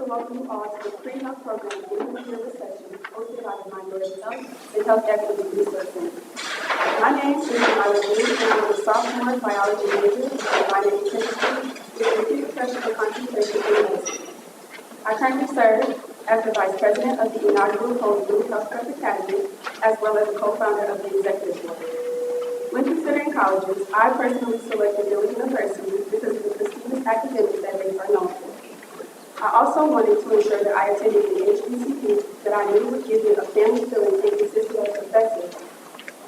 welcome you all to the pre-health program in the year session hosted by the Minority Health and Health Equity Research Center. My name is Jailen, and I'm a sophomore biology major at Binary Chemistry with a degree professional concentration in medicine. I currently serve as the Vice President of the inaugural Blue Health Prep Academy, as well as a co-founder of the Executive Board. When considering colleges, I personally selected Doyle University because of the prestigious academics that they are known for. I also wanted to ensure that I attended an HBCU that I knew would give me a family feeling and consisted of professors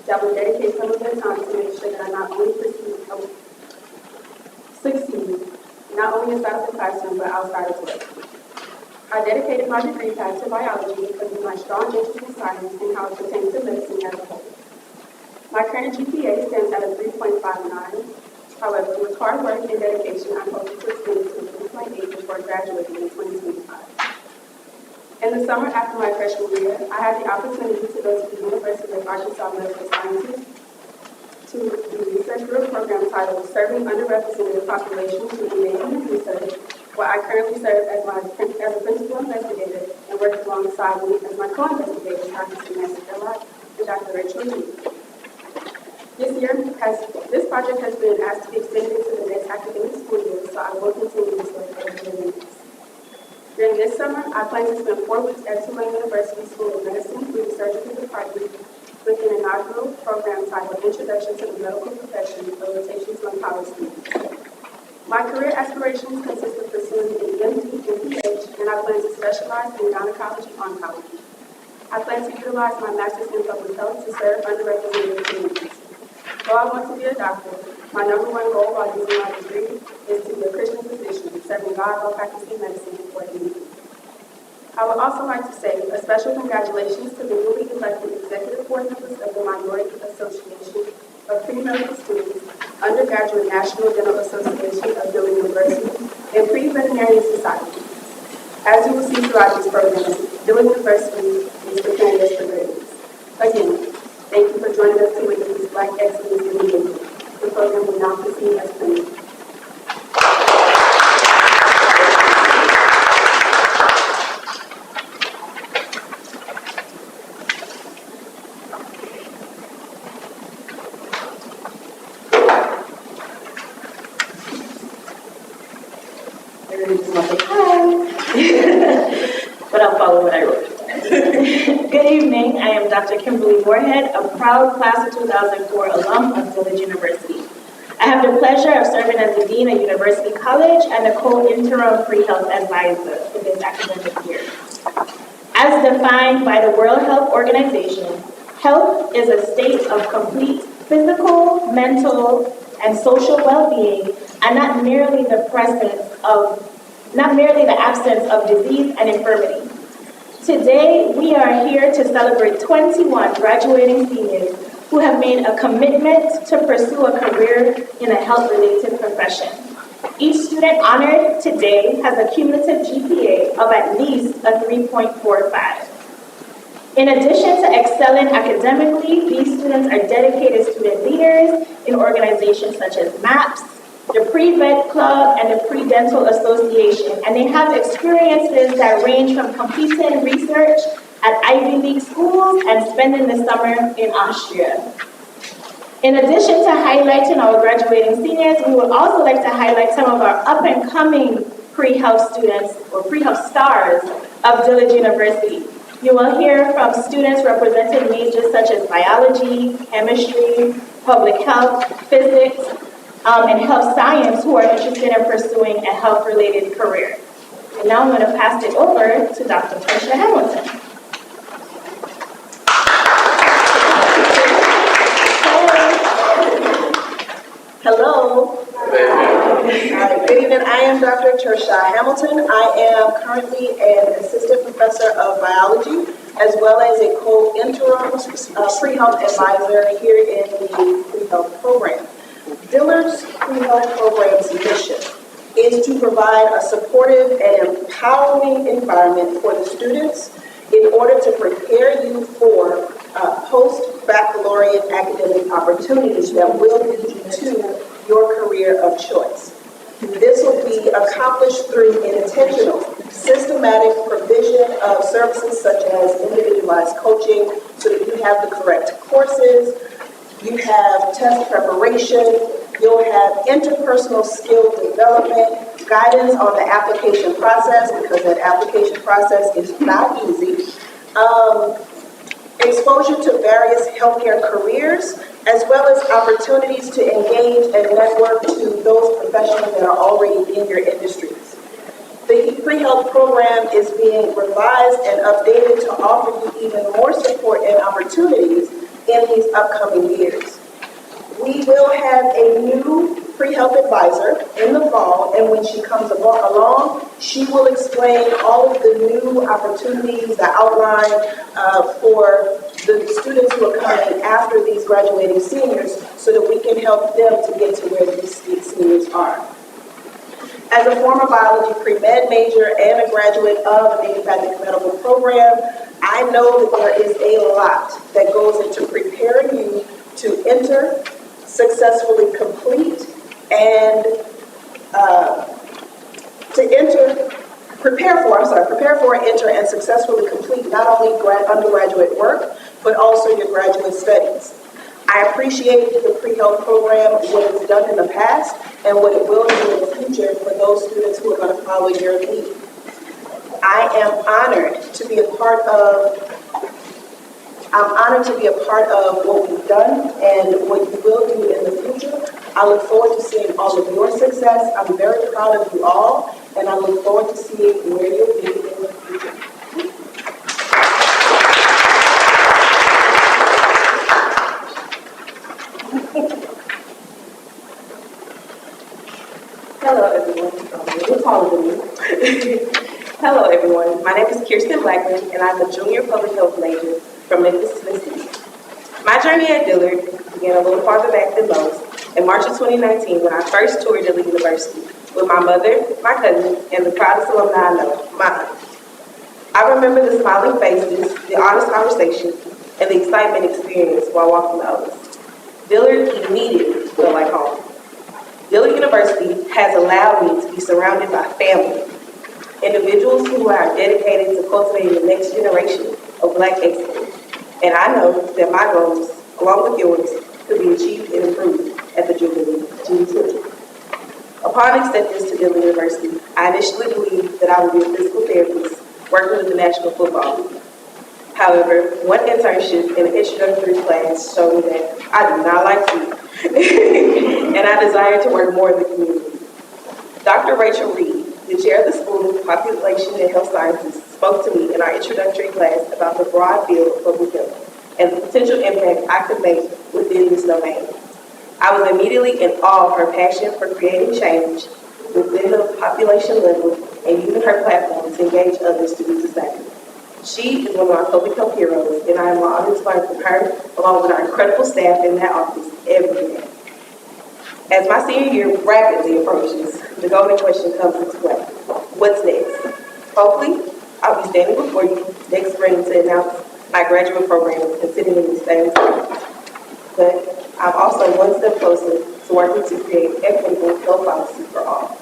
that would dedicate some of their time to make sure that I not only succeed, not only inside of the classroom, but outside as well. I dedicated my degree path to biology because of my strong interest in science and how it pertains to medicine as a whole. My current GPA stands at a 3.59. However, with hard work and dedication, I'm hoping to extend it to 3.8 before graduating in 2025. In the summer after my freshman year, I had the opportunity to go to the University of Arkansas Medical Sciences to the research group program titled Serving Underrepresented Populations Through Human Research, where I currently serve as a principal investigator and work alongside me as my co-investigators, Dr. Samantha Kellogg and Dr. Rachel Lee. This project has been asked to be extended to the next academic school year, so I will continue this work over the years. During this summer, I plan to spend 4 weeks at Tulane University School of Medicine through the surgical department with an inaugural program titled Introduction to the Medical Profession for rotations on college students. My career aspirations consist of pursuing an MD and PH, and I plan to specialize in gynecology-oncology. I plan to utilize my master's in public health to serve underrepresented communities. Though I want to be a doctor, my number one goal while using my degree is to be a Christian physician, serving God while practicing medicine for the need. I would also like to say a special congratulations to the newly elected executive board members of the Minority Association of Pre-Medical Students, Undergraduate National Dental Association of Doyle University, and Pre-Veterinary Society. As you will see throughout these programs, Doyle University is preparing us for greatness. Again, thank you for joining us to witness Black excellence in the movement. The program will now proceed as planned. Everybody just wants to say hi, but I'll follow what I wrote. Good evening, I am Dr. Kimberly Moorhead, a proud class of 2004 alum of Doyle University. I have the pleasure of serving as the Dean of University College and the co-interim pre-health advisor for this academic year. As defined by the World Health Organization, health is a state of complete physical, mental, and social well-being, and not merely the absence of disease and infirmity. Today, we are here to celebrate 21 graduating seniors who have made a commitment to pursue a career in a health-related profession. Each student honored today has a cumulative GPA of at least a 3.45. In addition to excelling academically, these students are dedicated student leaders in organizations such as MAPS, the Pre-Vet Club, and the Pre-Dental Association, and they have experiences that range from completing research at Ivy League schools and spending the summer in Austria. In addition to highlighting our graduating seniors, we would also like to highlight some of our up-and-coming pre-health students, or pre-health stars of Doyle University. You will hear from students representing majors such as biology, chemistry, public health, physics, and health science who are interested in pursuing a health-related career. And now I'm going to pass it over to Dr. Tricia Hamilton. Hello. Good evening. I am Dr. Tricia Hamilton. I am currently an assistant professor of biology as well as a co-interim pre-health advisor here in the pre-health program. Dillard's pre-health program's mission is to provide a supportive and empowering environment for the students in order to prepare you for post-baccalaureate academic opportunities that will lead you to your career of choice. This will be accomplished through an intentional, systematic systematic provision of services such as individualized coaching so that you have the correct courses, you have test preparation, you'll have interpersonal skill development, guidance on the application process, because that application process is not easy, exposure to various healthcare careers, as well as opportunities to engage and network to those professionals that are already in your industries. The pre-health program is being revised and updated to offer you even more support and opportunities in these upcoming years. We will have a new pre-health advisor in the fall, and when she comes along, she will explain all of the new opportunities, the outline for the students who are coming after these graduating seniors so that we can help them to get to where these seniors are. As a former biology pre-med major and a graduate of the Manufacturing Medical Program, I know that there is a lot that goes into preparing you to enter, successfully complete, and prepare for, enter, and successfully complete not only undergraduate work, but also your graduate studies. I appreciate the pre-health program, what it's done in the past, and what it will do in the future for those students who are going to follow your lead. I'm honored to be a part of what we've done and what you will do in the future. I look forward to seeing all of your success. I'm very proud of you all, and I look forward to seeing where you'll be in the future. Hello, everyone. You're taller than me. Hello, everyone. My name is Kirsten Blackman, and I'm a junior public health major from Memphis, Tennessee. My journey at Dillard began a little farther back than most in March of 2019 when I first toured Dillard University with my mother, my cousin, and the proudest alumni I know, my aunt. I remember the smiling faces, the honest conversations, and the excitement experienced while walking the others. Dillard immediately felt like home. Dillard University has allowed me to be surrounded by family, individuals who are dedicated to cultivating the next generation of Black excellence. And I know that my goals, along with yours, could be achieved and improved at the GT. Upon acceptance to Dillard University, I initially believed that I would be a physical therapist working with the National Football League. However, one internship in an introductory class showed me that I do not like sleep, and I desired to work more in the community. Dr. Rachel Reed, the chair of the School of Population and Health Sciences, spoke to me in our introductory class about the broad field of public health and the potential impact I could make within this domain. I was immediately in awe of her passion for creating change within the population level and using her platform to engage others to do the same. She is one of our public health heroes, and I am honored to learn from her, along with our incredible staff in that office every day. As my senior year rapidly approaches, the golden question comes into play. What's next? Hopefully, I'll be standing before you next spring to announce my graduate program and sitting in the same seat. But I'm also one step closer to working to create equitable health policy for all.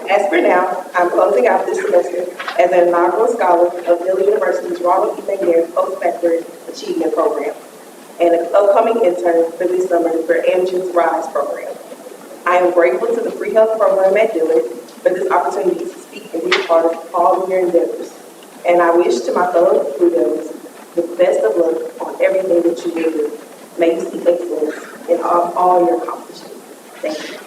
As for now, I'm closing out this semester as an inaugural scholar of Dillard University's Ronald E. McNair Postbachelor Achievement Program and an upcoming intern for this summer for Amgen's RISE program. I am grateful to the Free Health Program at Dillard for this opportunity to speak and be a part of all of your endeavors. And I wish to my fellow Plutos the best of luck on everything that you may do. May you see excellence in all your accomplishments. Thank you.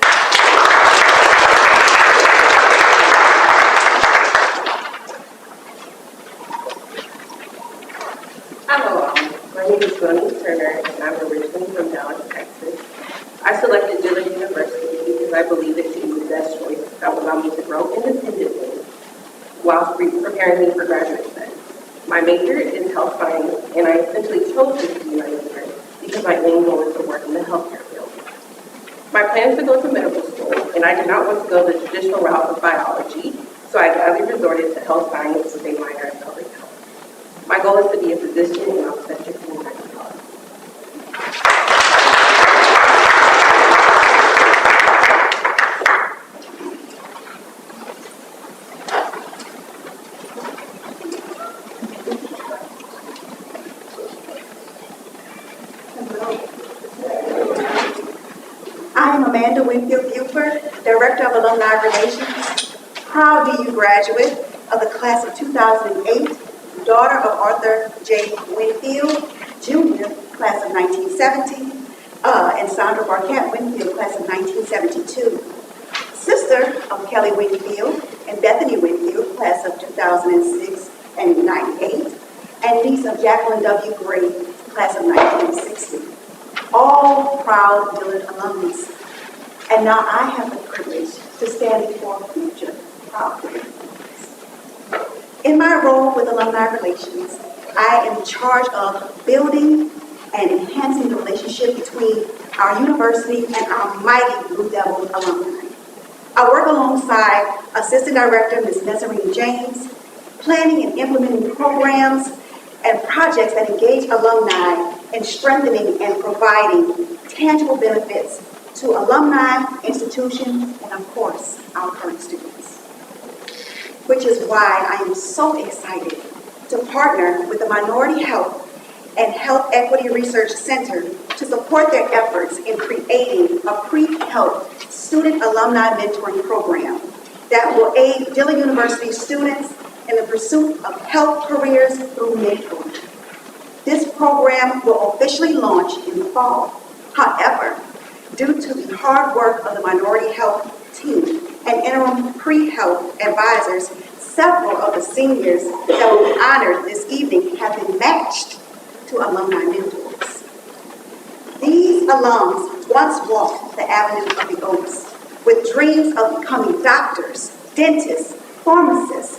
Hello, my name is Ronnie Turner, and I'm originally from Dallas, Texas. I selected Dillard University because I believe it to be the best choice that will allow me to grow independently while preparing me for graduate studies. My major is health science, and I essentially chose this to be my major because my main goal is to work in the healthcare field. My plan is to go to medical school, and I did not want to go the traditional route of biology, so I gladly resorted to health science with a minor in public health. My goal is to be a physician in obstetrics and gynecology. Winfield Buford, Director of Alumni Relations, proud DU graduate of the class of 2008, daughter of Arthur J. Winfield, Jr., class of 1970, and Sandra Barquette Winfield, class of 1972. Sister of Kelly Winfield and Bethany Winfield, class of 2006 and 98, and niece of Jacqueline W. Gray, class of 1960. All proud Dillard alumnus. And now I have the privilege to stand before future proud Dillard alumnus. In my role with Alumni Relations, I am in charge of building and enhancing the relationship between our university and our mighty Blue Devil alumni. I work alongside Assistant Director Ms. Messerine James, planning and implementing programs and projects that engage alumni in strengthening and providing tangible benefits to alumni, institutions, and of course, our current students. Which is why I am so excited to partner with the Minority Health and Health Equity Research Center to support their efforts in creating a pre-health student alumni mentoring program that will aid Dillard University students in the pursuit of health careers through mentoring. This program will officially launch in the fall. However, due to the hard work of the Minority Health team and interim pre-health advisors, several of the seniors that will be honored this evening have been matched to alumni mentors. These alums once walked the avenue of the Oaks with dreams of becoming doctors, dentists, pharmacists,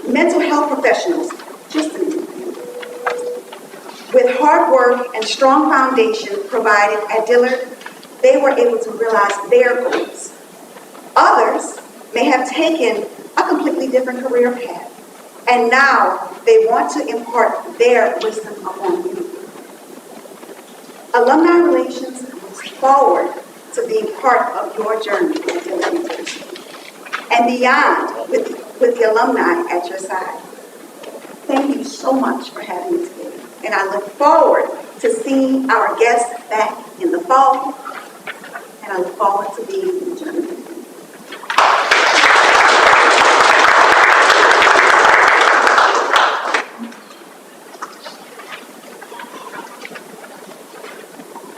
mental health professionals, just to name a few. With hard work and strong foundation provided at Dillard, they were able to realize their goals. Others may have taken a completely different career path, and now they want to impart their wisdom upon you. Alumni Relations looks forward to being part of your journey at Dillard University and beyond with the alumni at your side. Thank you so much for having me today, and I look forward to seeing our guests back in the fall, and I look forward to being in the journey with you.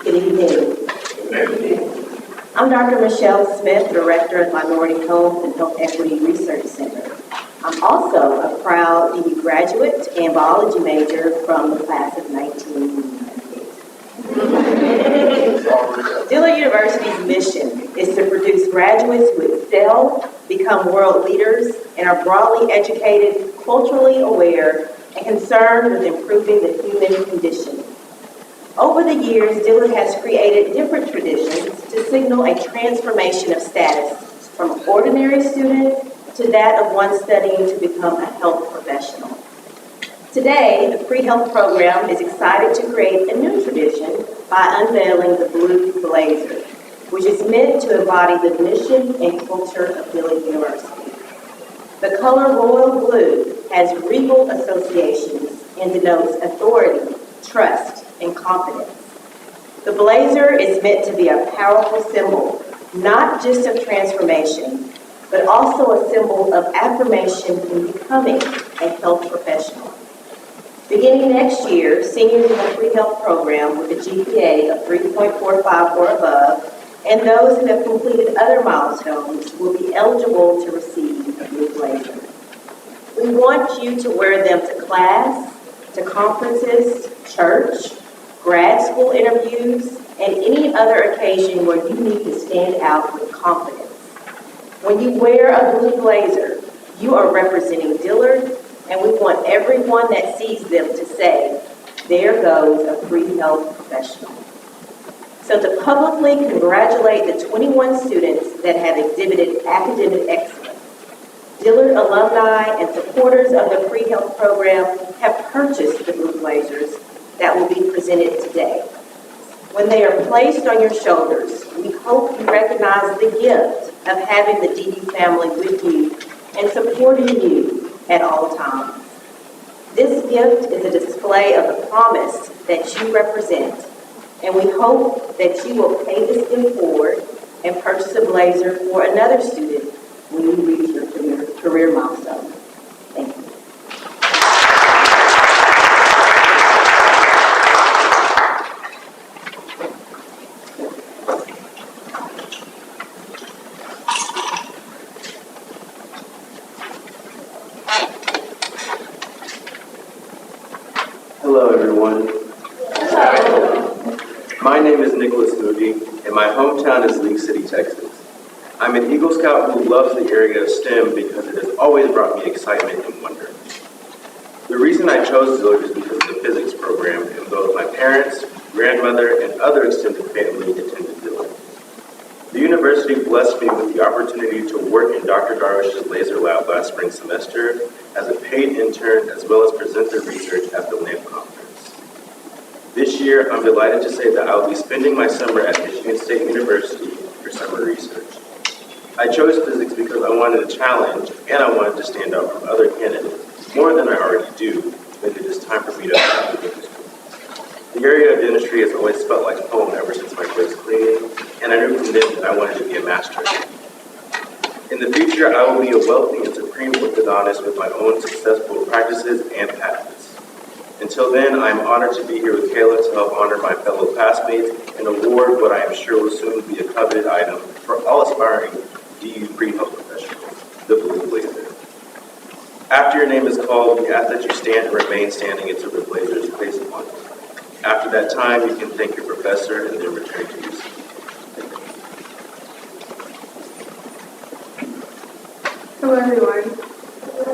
Good evening. I'm Dr. Michelle Smith, Director of Minority Health and Health Equity Research Center. I'm also a proud DU graduate and biology major from the class of 1998. Dillard University's mission is to produce graduates who excel, become world leaders, and are broadly educated, culturally aware, and concerned with improving the human condition. Over the years, Dillard has created different traditions to signal a transformation of status from ordinary student to that of one studying to become a health professional. Today, the pre-health program is excited to create a new tradition by unveiling the Blue Blazer, which is meant to embody the mission and culture of Dillard University. The color royal blue has regal associations and denotes authority, trust, and confidence. The blazer is meant to be a powerful symbol, not just of transformation, but also a symbol of affirmation in becoming a health professional. Beginning next year, seniors in the pre-health program with a GPA of 3.45 or above, and those who have completed other milestones will be eligible to receive a blue blazer. We want you to wear them to class, to conferences, church, grad school interviews, and any other occasion where you need to stand out with confidence. When you wear a blue blazer, you are representing Dillard, and we want everyone that sees them to say, there goes a pre-health professional. So to publicly congratulate the 21 students that have exhibited academic excellence, Dillard alumni and supporters of the pre-health program have purchased the blue blazers that will be presented today. When they are placed on your shoulders, we hope you recognize the gift of having the DU family with you and supporting you at all times. This gift is a display of the promise that you represent, and we hope that you will pay this gift forward and purchase a blazer for another student when you reach your career milestone. Thank you. Hello, everyone. My name is Nicholas Moody, and my hometown is League City, Texas. I'm an Eagle Scout who loves the area of STEM because it has always brought me excitement and wonder. The reason I chose Dillard is because of the physics program, and both my parents, grandmother, and other extended family attended Dillard. The university blessed me with the opportunity to work in Dr. Darwish's laser lab last spring semester as a paid intern, as well as present the research at the LAMP conference. This year, I'm delighted to say that I'll be spending my summer at Michigan State University for summer research. I chose physics because I wanted a challenge and I wanted to stand out from other candidates, more than I already do, when it is time for me to apply to dentistry. The area of dentistry has always felt like home ever since my first cleaning, and I knew from then that I wanted to be a master. In the future, I will be a wealthy and supreme orthodontist with my own successful practices and patents. Until then, I am honored to be here with Kayla to help honor my fellow classmates and award what I am sure will soon be a coveted item for all aspiring DU pre-health professionals, the Blue Blazer. After your name is called, we ask that you stand and remain standing until the blazer is placed upon you. After that time, you can thank your professor and then return to your seat. Hello, everyone.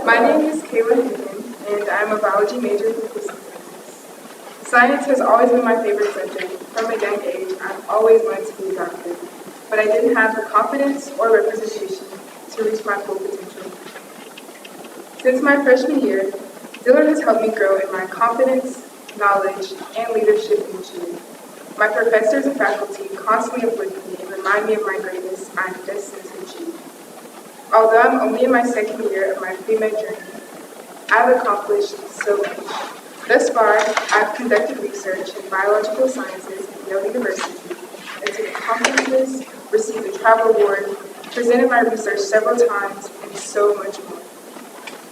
My name is Kayla Ingram, and I'm a biology major with physics. Science has always been my favorite subject. From a young age, I've always wanted to be a doctor, but I didn't have the confidence or representation to reach my full potential. Since my freshman year, Dillard has helped me grow in my confidence, knowledge, and leadership in maturity. My professors and faculty constantly uplift me and remind me of my greatness I'm destined to achieve. Although I'm only in my second year of my pre-med journey, I've accomplished so much. Thus far, I've conducted research in biological sciences at Yale University, attended conferences, received a travel award, presented my research several times, and so much more.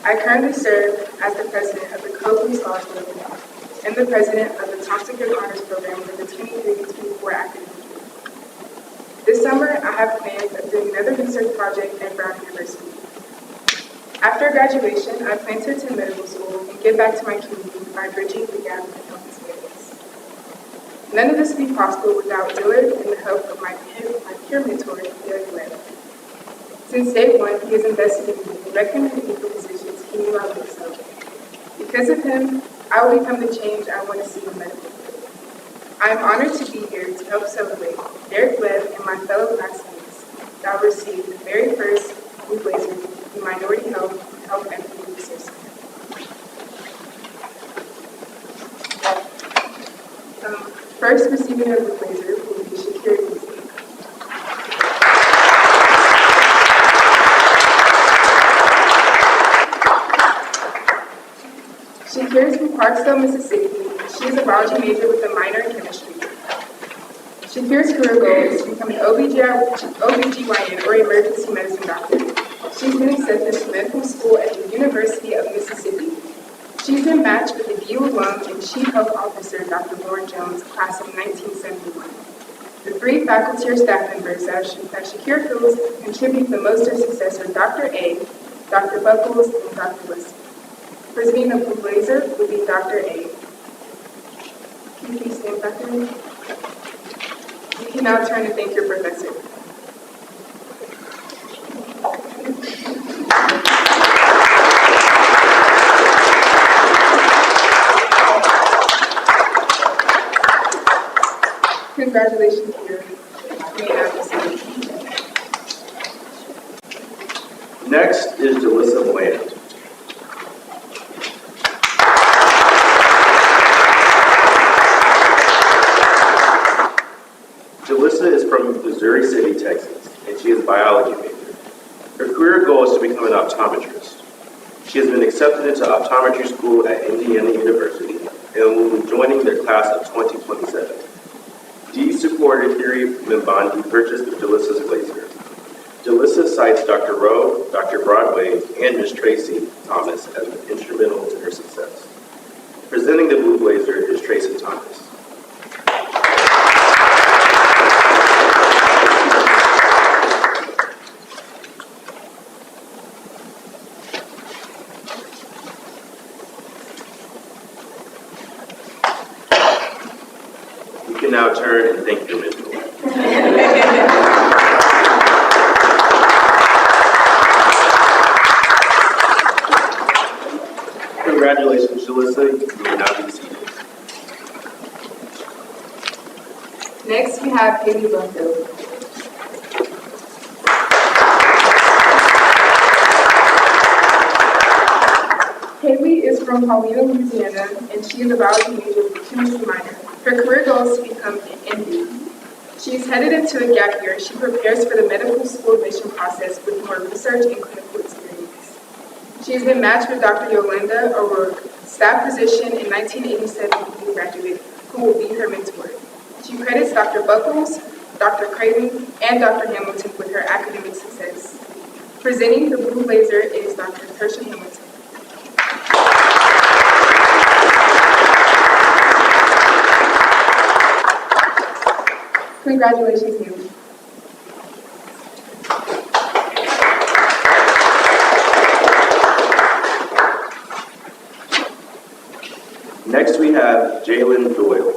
I currently serve as the president of the Copley Scholars Program and the president of the Thompson Good Honors Program for the 23-24 academic year. This summer, I have plans of doing another research project at Brown University. After graduation, I plan to attend medical school and give back to my community by bridging the gap in health experience. None of this would be possible without Dillard and the help of my peer mentor, Jailen. Since day one, he has invested in me and recommended me for positions he knew I would excel in. Because of him, I will become the change I want to see in medical field. I am honored to be here to help celebrate Derek Webb and my fellow classmates that will receive the very first Blue Blazer in Minority Health Equity Research Center. First receiving a Blue Blazer will be Shakir. Shakir is from Parksville, Mississippi. She is a biology major with a minor in chemistry. Shakir's career goal is to become an OBGYN or emergency medicine doctor. She's been accepted to medical school at the University of Mississippi. She's been matched with the DU alum and Chief Health Officer Dr. Lauren Jones, class of 1971. The three faculty or staff members that Shakir feels contribute the most to her success are Dr. A, Dr. Buckles, and Dr. Weston. Presenting the Blue Blazer will be Dr. A. Can you please stand, Dr. A? You can now turn and thank your professor. Congratulations, dear. Next is Jalissa Bland. Jalissa is from Missouri City, Texas, and she is a biology major. Her career goal is to become an optometrist. She has been accepted into optometry school at Indiana University and will be joining their class of 2027. DU supported Thierry Mbandi purchase of Jalissa's blazer. Jalissa cites Dr. Rowe, Dr. Broadway, and Ms. Tracy Thomas as instrumental to her success. Presenting the blue blazer is Tracy Thomas. You can now turn and thank your mentor. Congratulations, Jalissa. You may now be seated. Next, we have Haley Brumfield. Haley is from Paulina, Louisiana, and she is a biology major with a chemistry minor. Her career goal is to become an MD. She is headed into a gap year. She prepares for the medical school admission process with more research and clinical experience. She has been matched with Dr. Yolanda O'Rourke, staff physician in 1987 UU graduate, who will be her mentor. She credits Dr. Buckles, Dr. Craven, and Dr. Hamilton with her academic success. Presenting the blue blazer is Dr. Tertia Hamilton. Congratulations, Haley. Next, we have Jailen Doyle.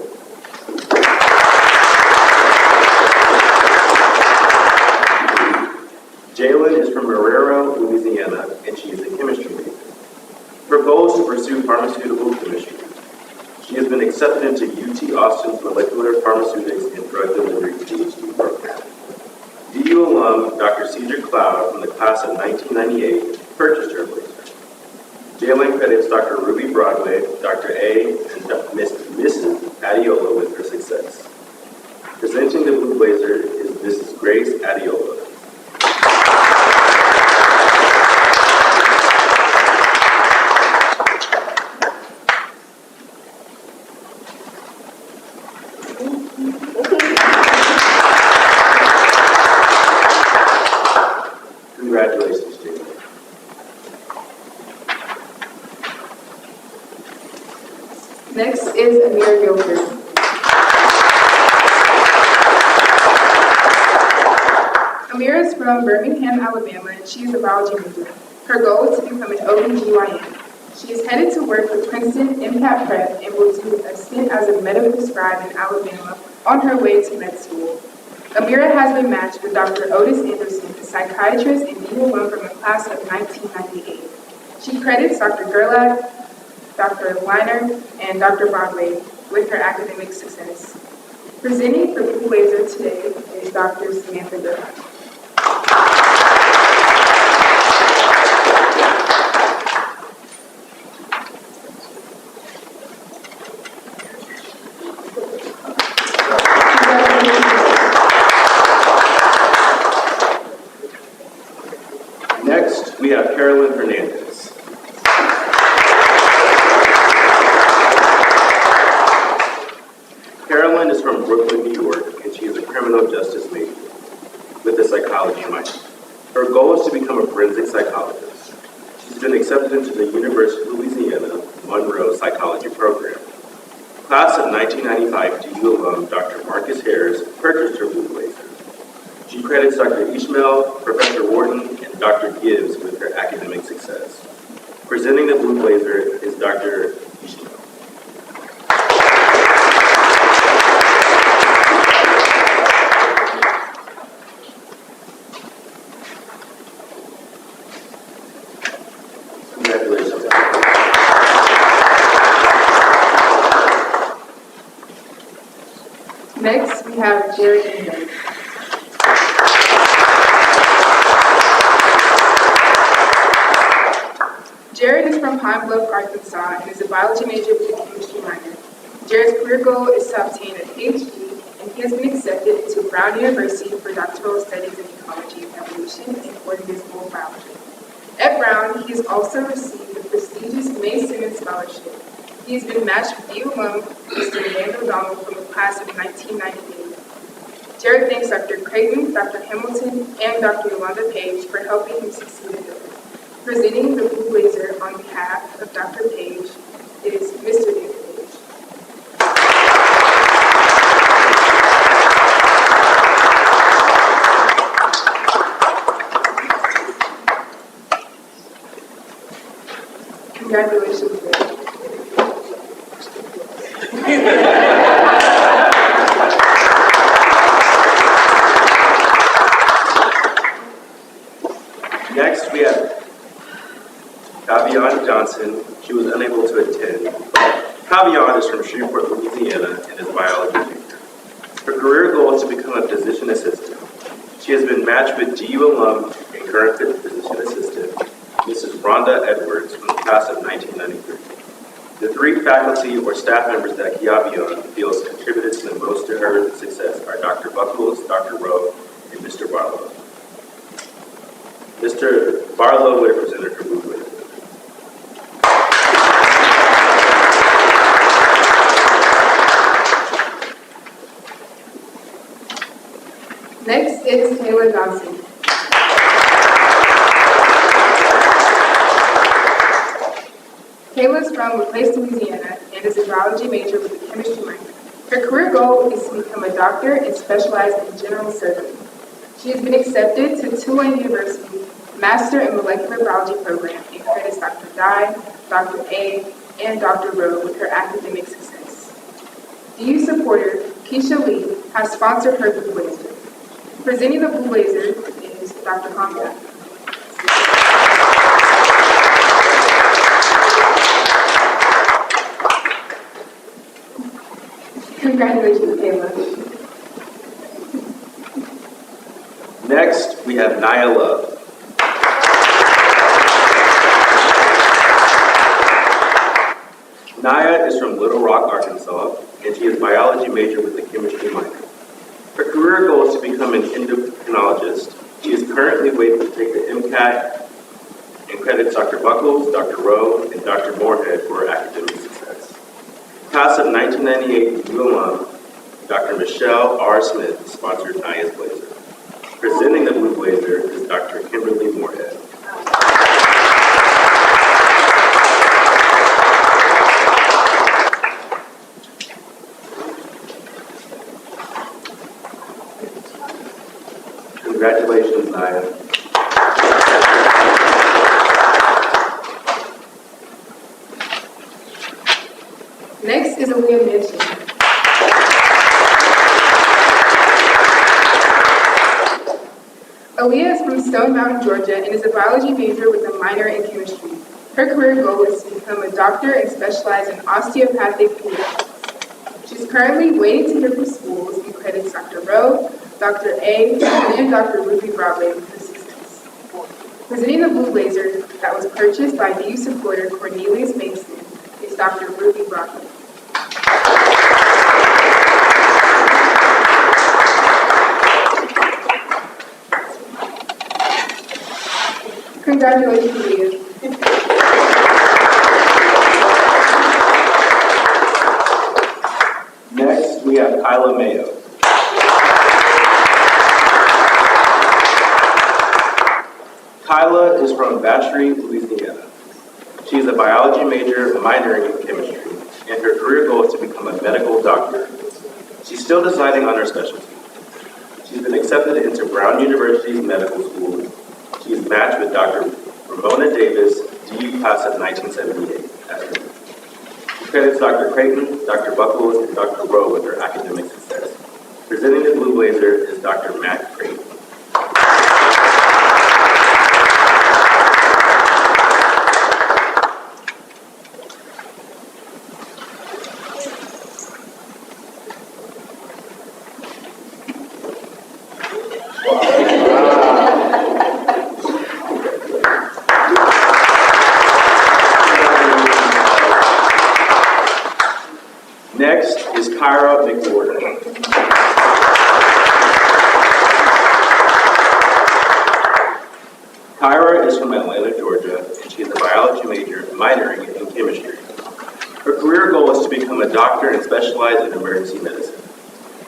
Jailen is from Marrero, Louisiana, and she is a chemistry major. Her goal is to pursue pharmaceutical chemistry. She has been accepted into UT Austin's Molecular Pharmaceutics and Drug Delivery PhD program. DU alum Dr. Cedric Cloud from the class of 1998 purchased her blazer. Jailen credits Dr. Ruby Broadway, Dr. A, and Mrs. Adiola with her success. Presenting the blue blazer is Mrs. Grace Adiola. Congratulations, Jailen. Next is Amira Gilbert. Amira is from Birmingham, Alabama, and she is a biology major. Her goal is to become an OB/GYN. She is headed to work with Princeton MCAT Prep and will do a stint as a medical scribe in Alabama on her way to med school. Amira has been matched with Dr. Otis Anderson, a psychiatrist and DU alum from the class of 1998. She credits Dr. Gerlach, Dr. Weiner, and Dr. Broadway with her academic success. Presenting the blue blazer today is Dr. Samantha Gerlach. Next, we have Carolyn Hernandez. Carolyn is from Brooklyn, New York, and she is a criminal justice major with a psychology minor. Her goal is to become a forensic psychologist. She's been accepted into the University of Louisiana Monroe Psychology Program. Class of 1995 DU alum Dr. Marcus Harris purchased her blue blazer. She credits Dr. Ishmael, Professor Wharton, and Dr. Gibbs with her academic success. Presenting the blue blazer is Dr. Ishmael. Congratulations. Next, we have Jared Ingram. Jared is from Pine Bluff, Arkansas, and is a biology major with a chemistry minor. Jared's career goal is to obtain a PhD, and he has been accepted into Brown University for doctoral studies in ecology, evolution, and organismal biology. At Brown, he has also received the prestigious May Simmons Scholarship. He has been matched with DU alum Mr. Randall Donald from the class of 1998. Jared thanks Dr. Creighton, Dr. Hamilton, and Dr. Yolanda Page for helping him succeed in Dillard. Presenting the Blue Blazer on behalf of Dr. Page is Mr. David Page. Congratulations, David. Next, we have Kavion Johnson. She was unable to attend. Kavion is from Shreveport, Louisiana, and is a biology major. Her career goal is to become a physician assistant. She has been matched with GU alum and current physician assistant, Mrs. Rhonda Edwards, from the class of 1993. The three faculty or staff members that Kavion feels contributed the most to her success are Dr. Buckles, Dr. Rowe, and Mr. Barlow. Mr. Barlow would have presented her blue blazer. Next is Taylor Johnson. Taylor's from LaPlace, Louisiana, and is a biology major with a chemistry minor. Her career goal is to become a doctor and specialize in general surgery. She has been accepted to Tulane University's Master in Molecular Biology program and credits Dr. Dye, Dr. A, and Dr. Rowe with her academic success. DU supporter Keisha Lee has sponsored her Blue Blazer. Presenting the Blue Blazer is Dr. Honda. Congratulations, Taylor. Next, we have Nia Love. Nia is from Little Rock, Arkansas, and she is a biology major with a chemistry minor. Her career goal is to become an endocrinologist. She is currently waiting to take the MCAT and credits Dr. Buckles, Dr. Rowe, and Dr. Moorhead for her academic success. Class of 1998 U alum, Dr. Michelle R. Smith sponsored Nia's blazer. Presenting the blue blazer is Dr. Kimberly Moorhead. Congratulations, Nia. Next is Aaliyah Mitchell. Aaliyah is from Stone Mountain, Georgia, and is a biology major with a minor in chemistry. Her career goal is to become a doctor and specialize in osteopathic pediatrics. She's currently waiting to hear from schools and credits Dr. Rowe, Dr. A, and Dr. Ruby Broadway with her success. Presenting the blue blazer that was purchased by DU supporter Cornelius Mason is Dr. Ruby Broadway. Congratulations, Leah. Next, we have Kyla Mayo. Kyla is from Vacherie, Louisiana. She is a biology major minoring in chemistry, and her career goal is to become a medical doctor. She's still deciding on her specialty. She's been accepted into Brown University's medical school. She is matched with Dr. Ramona Davis, DU class of 1978. She credits Dr. Creighton, Dr. Buckles, and Dr. Rowe with her academic success. Presenting the blue blazer is Dr. Matt Creighton. Next is Kyra McWhorter. Kyra is from Atlanta, Georgia, and she is a biology major minoring in chemistry. Her career goal is to become a doctor and specialize in emergency medicine.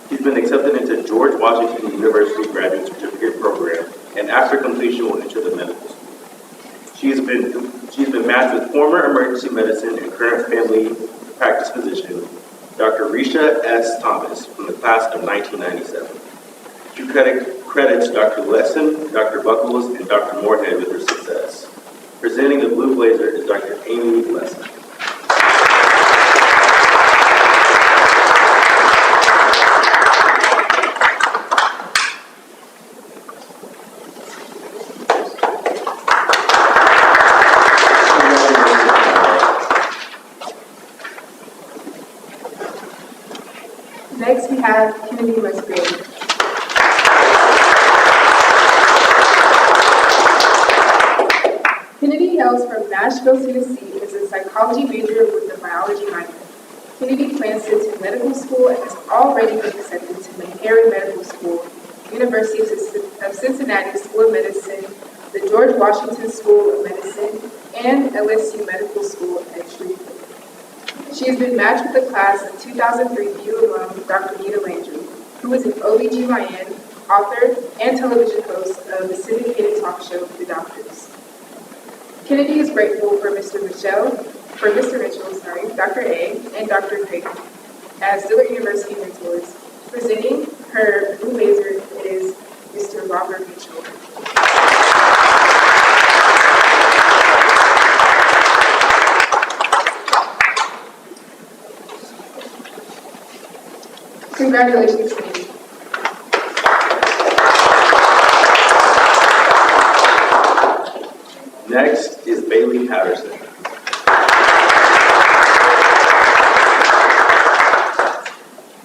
He's been accepted into George Washington University Graduate Certificate Program, and after completion will enter the medical school. She's been matched with former emergency medicine and current family practice physician, Dr. Risha S. Thomas, from the class of 1997. She credits Dr. Lesson, Dr. Buckles, and Dr. Moorhead with her success. Presenting the blue blazer is Dr. Amy Lesson. Next, we have Kennedy Musgrave. Kennedy hails from Nashville, Tennessee, and is a psychology major with a biology minor. Kennedy plans to attend medical school and has already been accepted to Meharry Medical School, University of Cincinnati School of Medicine, the George Washington School of Medicine, and LSU Medical School at Shreveport. She has been matched with the class of 2003 BU alum, Dr. Nita Landry, who is an OBGYN, author, and television host of the syndicated talk show, The Doctors. Kennedy is grateful for Mr. Mitchell, Dr. A, and Dr. Creighton as Dillard University mentors. Presenting her blue blazer is Mr. Robert Mitchell. Congratulations, Kennedy. Next is Bailey Patterson.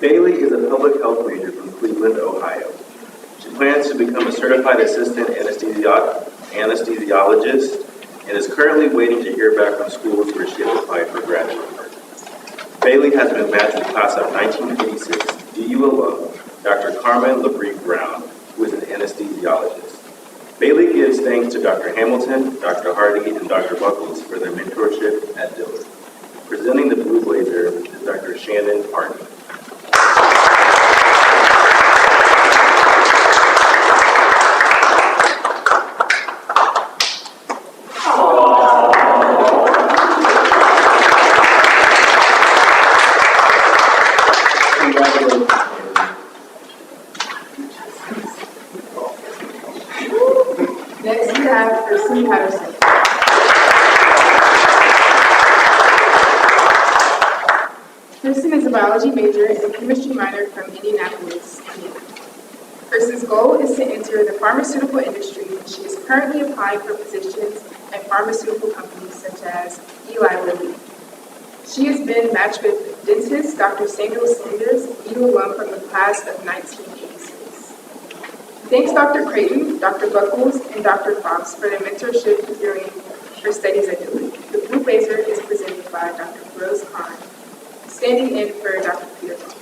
Bailey is a public health major from Cleveland, Ohio. She plans to become a certified assistant anesthesiologist and is currently waiting to hear back from schools where she has applied for graduate work. Bailey has been matched with class of 1986 DU alum, Dr. Carmen LaBrie Brown, who is an anesthesiologist. Bailey gives thanks to Dr. Hamilton, Dr. Hardy, and Dr. Buckles for their mentorship at Dillard. Presenting the blue blazer is Dr. Shannon Hardy. Next, we have Kristen Patterson. Kristen is a biology major and a chemistry minor from Indianapolis, Indiana. Kristen's goal is to enter the pharmaceutical industry, and she is currently applying for positions at pharmaceutical companies such as Eli Lilly. She has been matched with dentist Dr. Samuel Sanders, BU alum from the class of 1986. Thanks Dr. Creighton, Dr. Buckles, and Dr. Fox for their mentorship during her studies at Dillard. The blue blazer is presented by Dr. Rose Kahn, standing in for Dr. Peter Thompson.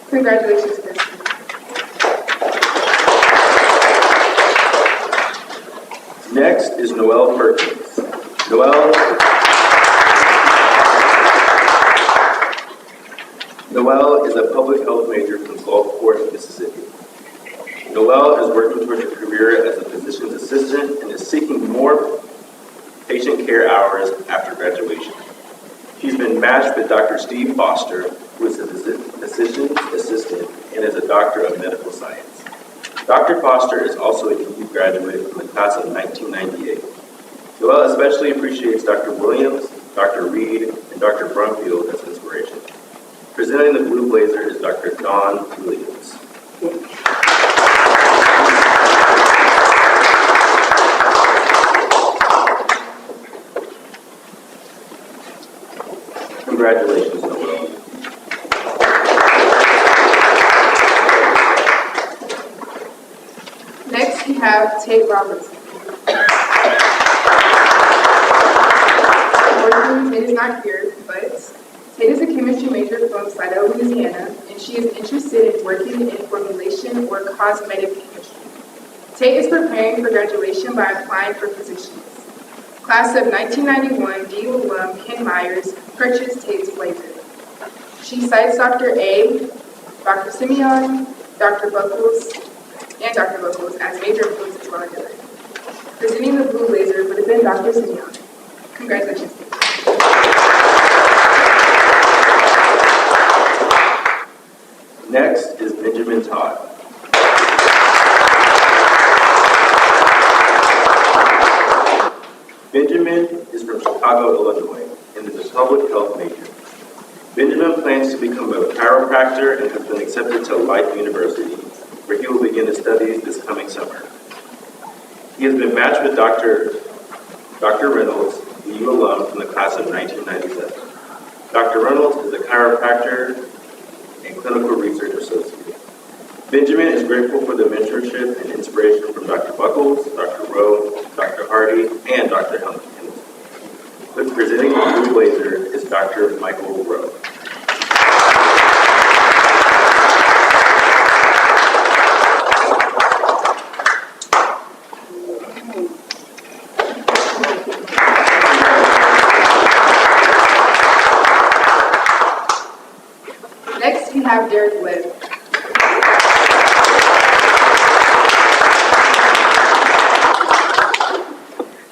Congratulations, Kristen. Next is Noelle Perkins. Noelle is a public health major from Gulfport, Mississippi. Noelle is working towards a career as a physician's assistant and is seeking more patient care hours after graduation. She's been matched with Dr. Steve Foster, who is a physician's assistant and is a doctor of medical science. Dr. Foster is also a DU graduate from the class of 1998. Noelle especially appreciates Dr. Williams, Dr. Reed, and Dr. Brumfield as inspiration. Presenting the blue blazer is Dr. Dawn Williams. Congratulations, Noelle. Next, we have Tate Robertson. Unfortunately, Tate is not here, but Tate is a chemistry major from Slidell, Louisiana, and she is interested in working in formulation or cosmetic chemistry. Tate is preparing for graduation by applying for positions. Class of 1991 DU alum Ken Myers purchased Tate's blazer. She cites Dr. A, Dr. Simeon, Dr. Buckles, as major influences on her. Presenting the blue blazer would have been Dr. Simeon. Congratulations. Next is Benjamin Todd. Benjamin is from Chicago, Illinois, and is a public health major. Benjamin plans to become a chiropractor and has been accepted to Life University, where he will begin his studies this coming summer. He has been matched with Dr. Reynolds, the U alum from the class of 1997. Dr. Reynolds is a chiropractor and clinical research associate. Benjamin is grateful for the mentorship and inspiration from Dr. Buckles, Dr. Rowe, Dr. Hardy, and Dr. Helen. Presenting the blue blazer is Dr. Michael Rowe. Next, we have Derek Webb.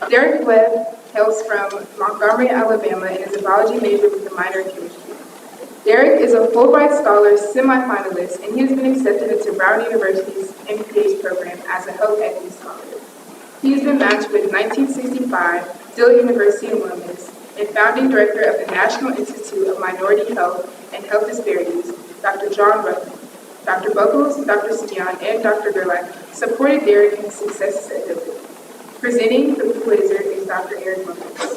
Derek Webb hails from Montgomery, Alabama, and is a biology major with a minor in chemistry. Derek is a Fulbright Scholar semi-finalist, and he has been accepted into Brown University's MPH program as a Health Equity Scholar. He has been matched with 1965 Doyle University alumnus and founding director of the National Institute of Minority Health and Health Disparities, Dr. John Ruffin. Dr. Buckles, Dr. Simeon, and Dr. Gerlach supported Derek in his successes at Doyle. Presenting the blue blazer is Dr. Eric Buckles.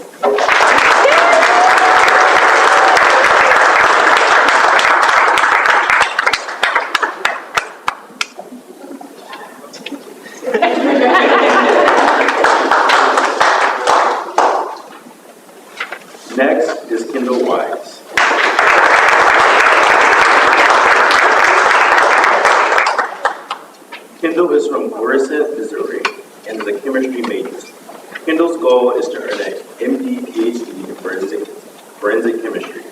Next is Kendall Wise. Kendall is from Florissant, Missouri, and is a chemistry major. Kendall's goal is to earn an MD PhD in forensic chemistry.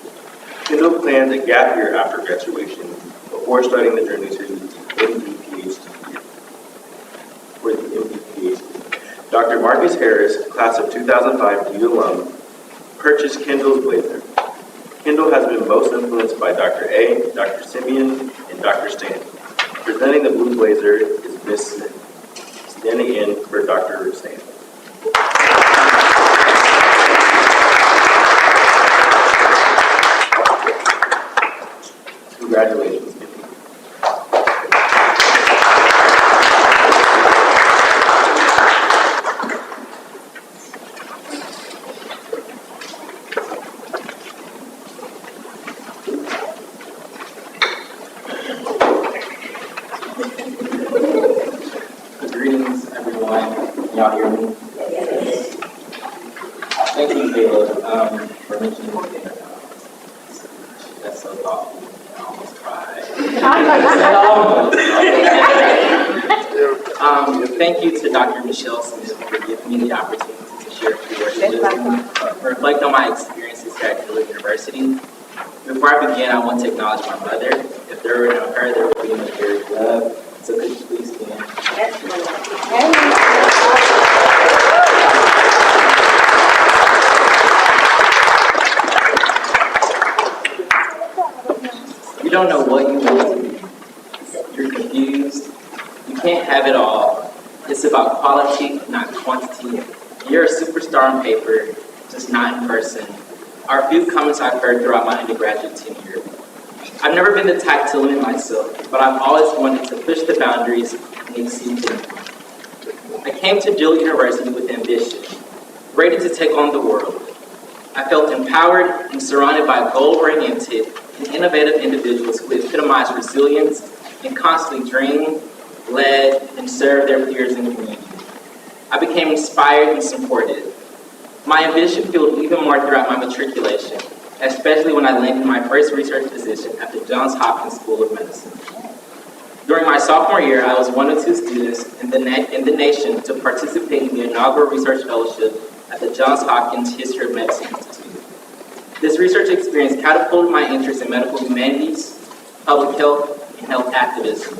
Kendall plans a gap year after graduation before starting the journey to MD PhD. For the MD PhD. Dr. Marcus Harris, class of 2005 DU alum, purchased Kendall's blazer. Kendall has been most influenced by Dr. A, Dr. Simeon, and Dr. Stan. Presenting the blue blazer is Miss Smith, standing in for Dr. Stan. Congratulations, Kendall. Greetings, everyone. Can y'all hear me? Thank you, Caleb, for mentioning the dinner. That's so thoughtful. I almost cried. Thank you to Dr. Michelle Smith for giving me the opportunity to share a few words of wisdom, reflect on my experiences here at Doyle University. Before I begin, I want to acknowledge my mother. If there were no her, there would be no Derek Webb. So could you please stand? You don't know what you want. You're confused. You can't have it all. It's about quality, not quantity. You're a superstar on paper, just not in person. Are a few comments I've heard throughout my undergraduate tenure. I've never been the type to limit myself, but I've always wanted to push the boundaries and exceed them. I came to Doyle University with ambition, ready to take on the world. I felt empowered and surrounded by goal-oriented and innovative individuals who epitomize resilience and constantly dream, led, and served their peers in the community. I became inspired and supported. My ambition fueled even more throughout my matriculation, especially when I landed my first research position at the Johns Hopkins School of Medicine. During my sophomore year, I was one of 2 students in the nation to participate in the inaugural research fellowship at the Johns Hopkins History of Medicine Institute. This research experience catapulted my interest in medical humanities, public health, and health activism.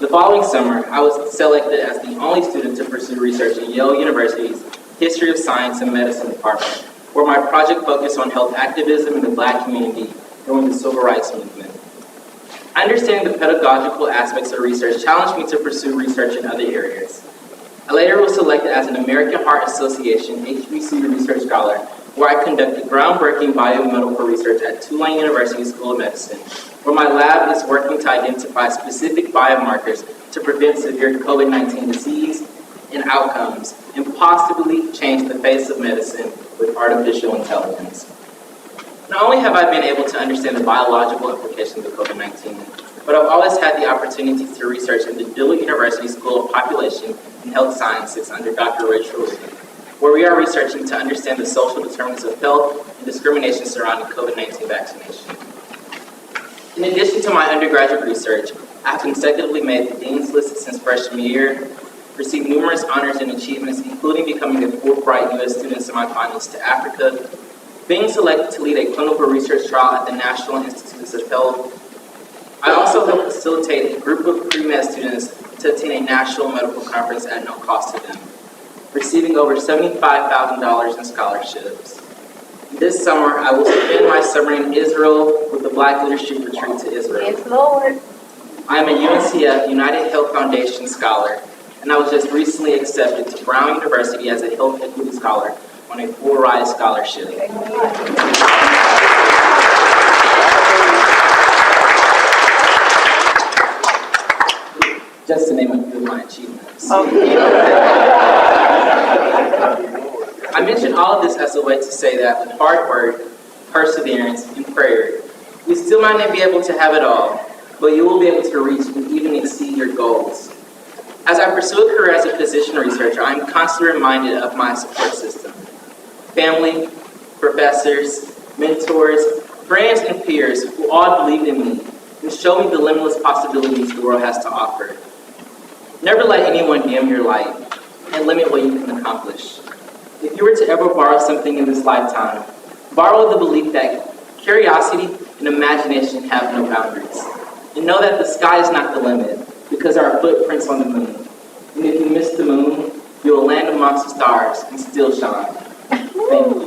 The following summer, I was selected as the only student to pursue research in Yale University's History of Science and Medicine department, where my project focused on health activism in the Black community during the Civil Rights Movement. Understanding the pedagogical aspects of research challenged me to pursue research in other areas. I later was selected as an American Heart Association HBCU Research Scholar, where I conducted groundbreaking biomedical research at Tulane University School of Medicine, where my lab is working to identify specific biomarkers to prevent severe COVID-19 disease and outcomes, and possibly change the face of medicine with artificial intelligence. Not only have I been able to understand the biological implications of COVID-19, but I've always had the opportunity to research in the Doyle University School of Population and Health Sciences under Dr. Rachel Reed, where we are researching to understand the social determinants of health and discrimination surrounding COVID-19 vaccination. In addition to my undergraduate research, I have consecutively made the Dean's List since freshman year, received numerous honors and achievements, including becoming a Fulbright U.S. student semifinalist to Africa, being selected to lead a clinical research trial at the National Institutes of Health. I also helped facilitate a group of pre-med students to attend a national medical conference at no cost to them, receiving over $75,000 in scholarships. This summer, I will spend my summer in Israel with the Black Leadership Retreat to Israel. Yes, Lord. I am a UNCF United Health Foundation Scholar, and I was just recently accepted to Brown University as a Health Equity Scholar on a full-ride scholarship. Just to name a few of my achievements. I mention all of this as a way to say that with hard work, perseverance, and prayer, you still might not be able to have it all, but you will be able to reach and even exceed your goals. As I pursue a career as a physician researcher, I am constantly reminded of my support system. Family, professors, mentors, friends, and peers who all believed in me and showed me the limitless possibilities the world has to offer. Never let anyone dim your light and limit what you can accomplish. If you were to ever borrow something in this lifetime, borrow the belief that curiosity and imagination have no boundaries. And know that the sky is not the limit, because there are footprints on the moon. And if you miss the moon, you will land amongst the stars and still shine. Thank you.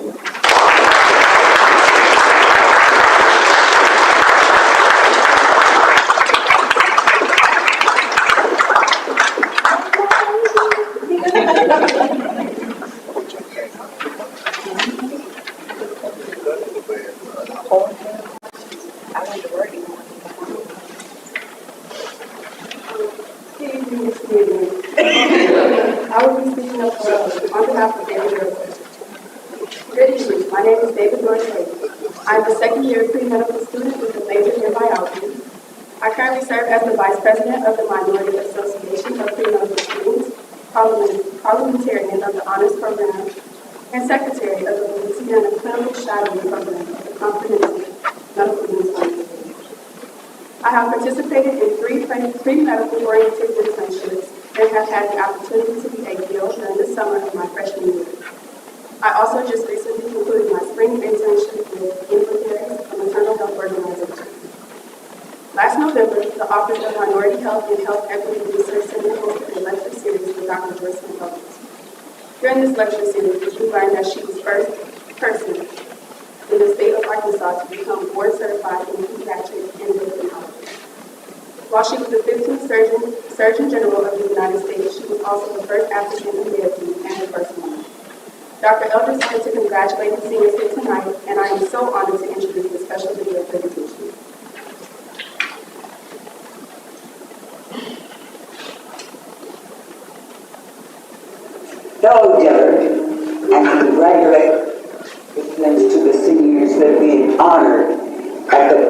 I will be speaking up on behalf of David Doyle. Good evening. My name is David Doyle. I am a second-year pre-medical student with a major in biology. I currently serve as the Vice President of the Minority Association of Pre-Medical Students, parliamentarian of the Honors Program, and Secretary of the Louisiana Clinical Shadowing Program of the Comprehensive Medical University. I have participated in 3 pre-medical oriented internships and have had the opportunity to be a DO during the summer of my freshman year. I also just recently concluded my spring internship with Ingram, a maternal health organization. Last November, the Office of Minority Health and Health Equity Research Center hosted a lecture series with Dr. Joyce McCullough. During this lecture series, we learned that she was the first person in the state of Arkansas to become board certified in pediatric endocrinology. While she was the 15th Surgeon General of the United States, she was also the first African American and the first woman. Dr. Eldridge wanted to congratulate the seniors here tonight, and I am so honored to introduce the special video presentation. Hello, Dillard, and congratulate to the seniors that are being honored at the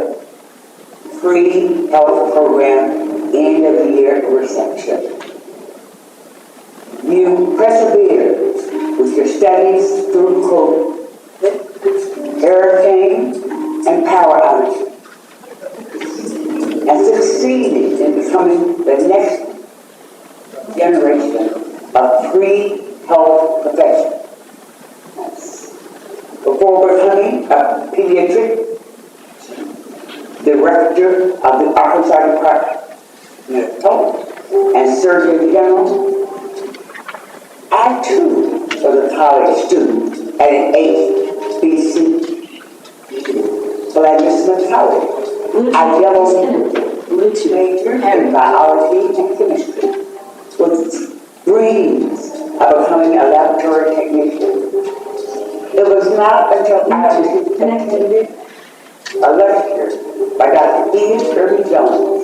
free health program end of the year reception. You persevered with your studies through COVID, hurricanes, and power outages. and succeeding in becoming the next generation of free health professionals. Before becoming a pediatric director of the Arkansas Department of Health and Surgeon General, I too was a college student at an HBCU, Blanchard College. I double major in biology and chemistry with dreams of becoming a laboratory technician. It was not until I was attended a lecture by Dr. Edith Kirby Jones,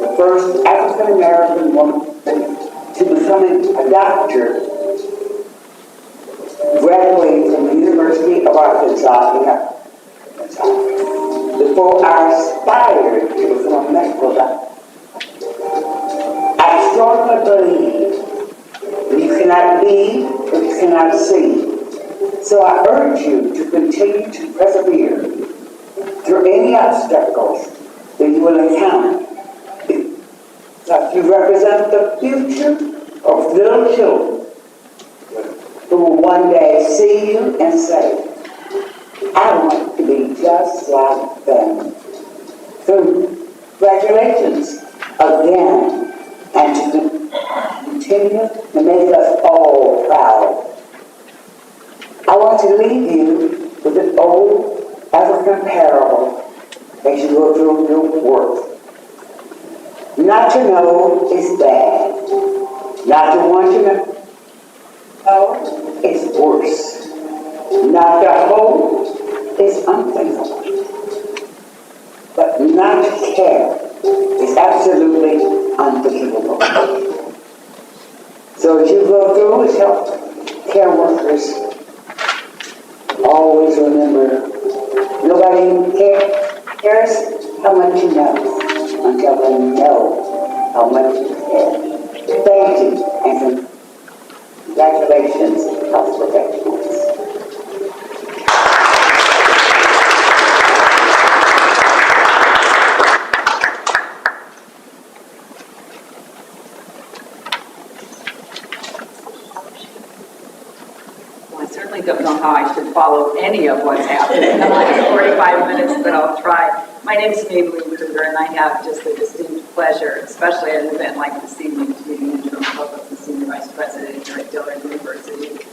the first African-American woman to becoming a doctor, graduating from the University of Arkansas in Arkansas, before I aspired to become a medical doctor. I strongly believe that you cannot be what you cannot see. So I urge you to continue to persevere through any obstacles that you will encounter. Because you represent the future of little children who will one day see you and say, I want to be just like them. So congratulations again, and to continue to make us all proud. I want to leave you with an old African parable as you go through your work. Not to know is bad. Not to want to know is worse. Not to hope is unthinkable. But not to care is absolutely unforgivable. So as you go through as health care workers, always remember, nobody cares how much you know until they know how much you care. Thank you, and congratulations, health professionals. I don't know how I should follow any of what's happening in the last 45 minutes, but I'll try. My name is Maybelline Kruger, and I have just the distinct pleasure, especially at an event like this evening, to be the interim provost and senior vice president here at Doyle University.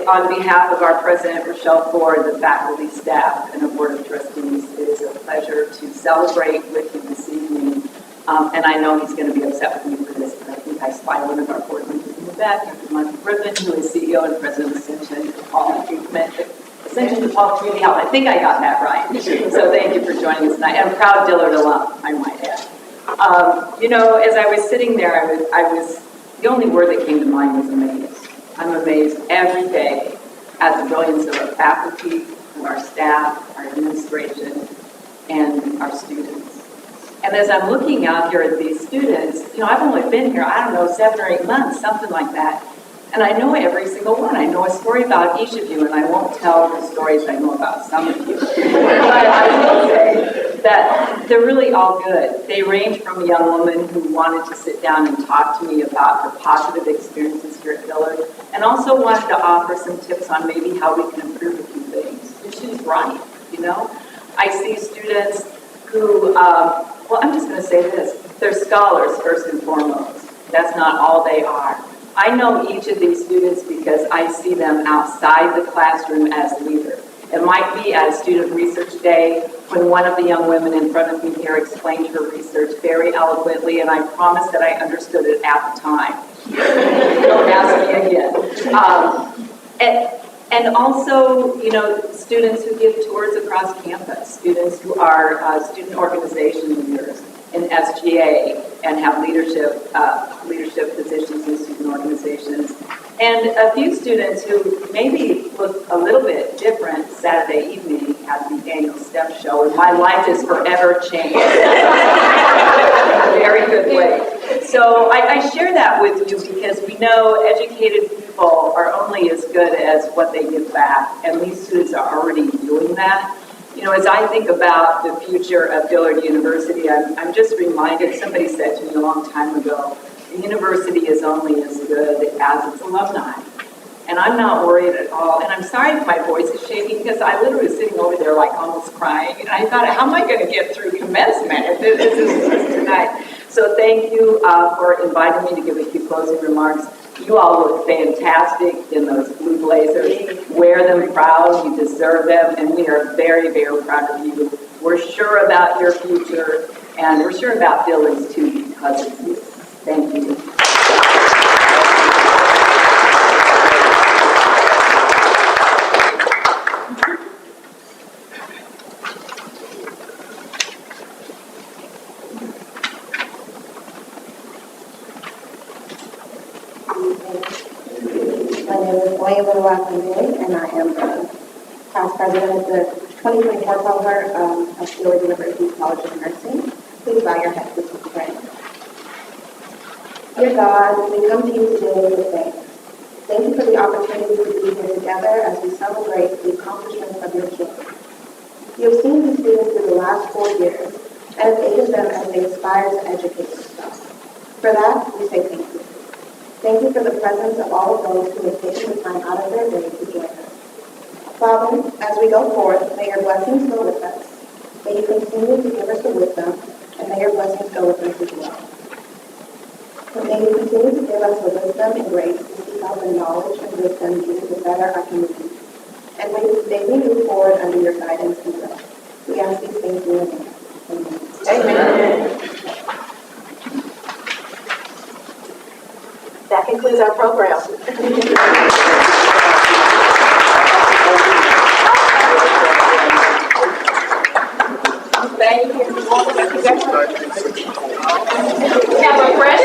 On behalf of our president, Rochelle Ford, the faculty, staff, and the board of trustees, it is a pleasure to celebrate with you this evening. And I know he's going to be upset with me for this, but I think I spy one of our board members in the back, Dr. Mark Griffin, who is CEO and president of Ascension to Paul Community Health. I think I got that right. So thank you for joining us tonight. And a proud Dillard alum, I might add. As I was sitting there, I was the only word that came to mind was amazed. I'm amazed every day at the brilliance of our faculty, of our staff, our administration, and our students. And as I'm looking out here at these students, I've only been here, 7 or 8 months, something like that. And I know every single one. I know a story about each of you, and I won't tell the stories I know about some of you. But I will say that they're really all good. They range from a young woman who wanted to sit down and talk to me about her positive experiences here at Dillard, and also wanted to offer some tips on maybe how we can improve a few things. And she's right, I see students who, I'm just going to say this. They're scholars first and foremost. That's not all they are. I know each of these students because I see them outside the classroom as leaders. It might be at a student research day when one of the young women in front of me here explained her research very eloquently, and I promise that I understood it at the time. Don't ask me again. And also, students who give tours across campus, students who are student organization leaders in SGA and have leadership positions in student organizations, and a few students who maybe look a little bit different Saturday evening at the annual STEM show, and my life is forever changed in a very good way. So I share that with you because we know educated people are only as good as what they give back, and these students are already doing that. You know, as I think about the future of Dillard University, I'm just reminded, somebody said to me a long time ago, the university is only as good as its alumni. And I'm not worried at all. And I'm sorry if my voice is shaking because I literally was sitting over there like almost crying. And I thought, how am I going to get through commencement if this is tonight? So thank you for inviting me to give a few closing remarks. You all look fantastic in those blue blazers. Wear them proud. You deserve them. And we are very, very proud of you. We're sure about your future. And we're sure about Dillard's too because of you. Thank you. My name is Jailen, and I am the past president of the 2024 cohort of Doyle University College of Nursing. Please bow your heads as we pray. Dear God, we come to you today with thanks. Thank you for the opportunity to be here together as we celebrate the accomplishments of your children. You have seen these students through the last 4 years and have aided them as they aspire to educate themselves. For that, we say thank you. Thank you for the presence of all of those who have taken the time out of their day to join us. Father, as we go forth, may your blessings go with us. May you continue to give us the wisdom, and may your blessings go with us as well. And may you continue to give us the wisdom and grace to seek out the knowledge and wisdom needed to better our community. And may we move forward under your guidance and will. We ask these things in your name. Amen. Amen. That concludes our program. Thank you. We have a fresh